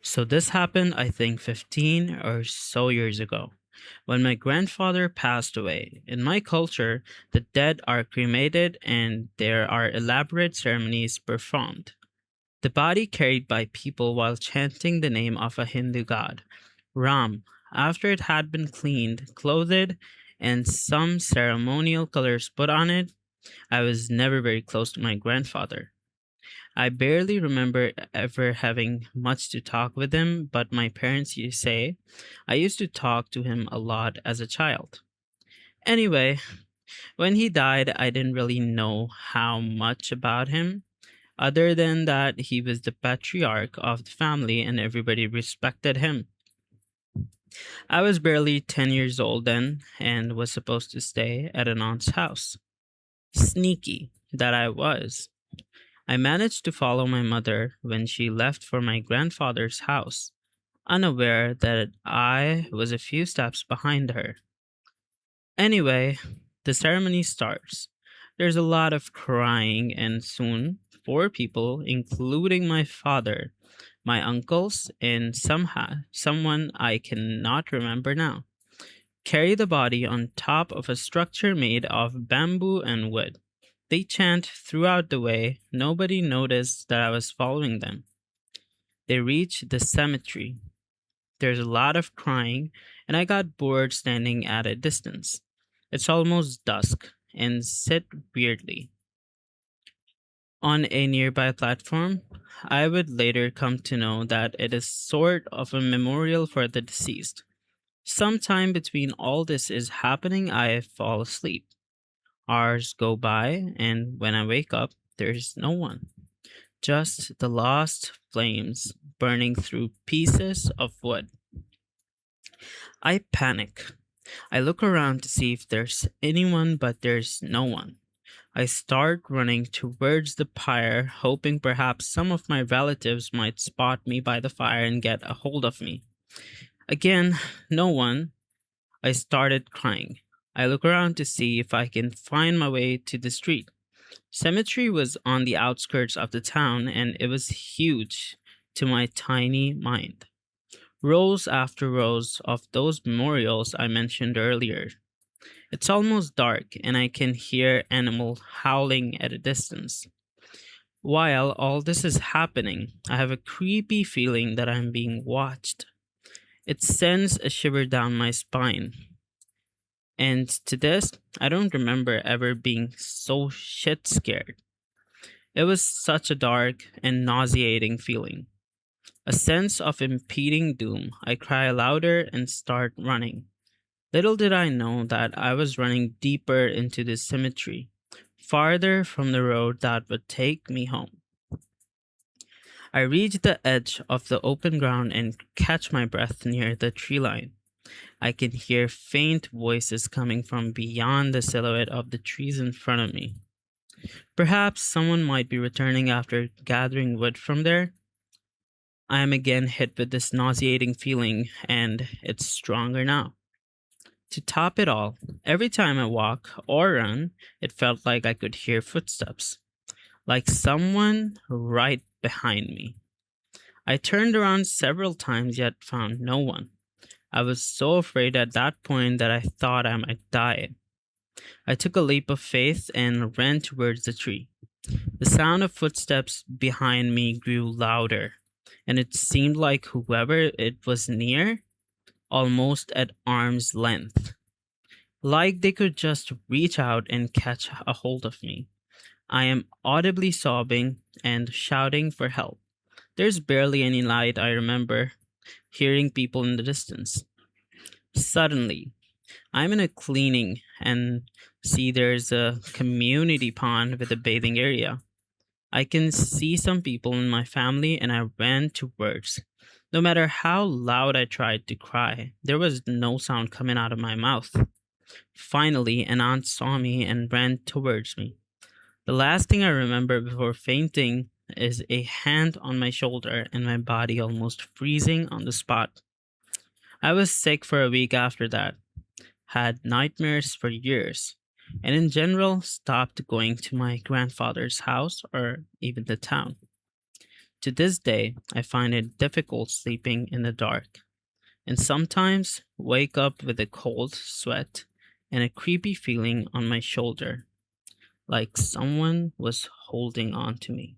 So this happened, I think, 15 or so years ago, when my grandfather passed away. In my culture, the dead are cremated and there are elaborate ceremonies performed. The body carried by people while chanting the name of a Hindu god, Ram, after it had been cleaned, clothed, and some ceremonial colors put on it. I was never very close to my grandfather. I barely remember ever having much to talk with him, but my parents used to say I used to talk to him a lot as a child. Anyway, when he died, I didn't really know how much about him, other than that he was the patriarch of the family and everybody respected him. I was barely 10 years old then and was supposed to stay at an aunt's house. Sneaky that I was. I managed to follow my mother when she left for my grandfather's house, unaware that I was a few steps behind her. Anyway, the ceremony starts. There's a lot of crying, and soon, four people, including my father, my uncles, and someone I cannot remember now, carry the body on top of a structure made of bamboo and wood. They chant throughout the way. Nobody noticed that I was following them. They reach the cemetery. There's a lot of crying, and I got bored standing at a distance. It's almost dusk, and sit weirdly. On a nearby platform, I would later come to know that it is sort of a memorial for the deceased. Sometime between all this is happening, I fall asleep. Hours go by, and when I wake up, there's no one. Just the lost flames burning through pieces of wood. I panic. I look around to see if there's anyone, but there's no one. I start running towards the pyre, hoping perhaps some of my relatives might spot me by the fire and get a hold of me. Again, no one. I started crying. I look around to see if I can find my way to the street. Cemetery was on the outskirts of the town and it was huge to my tiny mind. Rows after rows of those memorials I mentioned earlier. It's almost dark and I can hear animals howling at a distance. While all this is happening, I have a creepy feeling that I'm being watched. It sends a shiver down my spine. And to this, I don't remember ever being so shit scared. It was such a dark and nauseating feeling. A sense of impending doom. I cry louder and start running. Little did I know that I was running deeper into the cemetery, farther from the road that would take me home. I reach the edge of the open ground and catch my breath near the tree line. I can hear faint voices coming from beyond the silhouette of the trees in front of me. Perhaps someone might be returning after gathering wood from there. I am again hit with this nauseating feeling, and it's stronger now. To top it all, every time I walk or run, it felt like I could hear footsteps, like someone right behind me. I turned around several times yet found no one. I was so afraid at that point that I thought I might die. I took a leap of faith and ran towards the tree. The sound of footsteps behind me grew louder, and it seemed like whoever it was near, almost at arm's length. Like they could just reach out and catch a hold of me. I am audibly sobbing and shouting for help. There's barely any light, I remember hearing people in the distance. Suddenly, I'm in a cleaning and see there's a community pond with a bathing area. I can see some people in my family and I ran towards. No matter how loud I tried to cry, there was no sound coming out of my mouth. Finally, an aunt saw me and ran towards me. The last thing I remember before fainting is a hand on my shoulder and my body almost freezing on the spot. I was sick for a week after that, had nightmares for years, and in general stopped going to my grandfather's house or even the town. To this day, I find it difficult sleeping in the dark, and sometimes wake up with a cold sweat and a creepy feeling on my shoulder, like someone was holding on to me.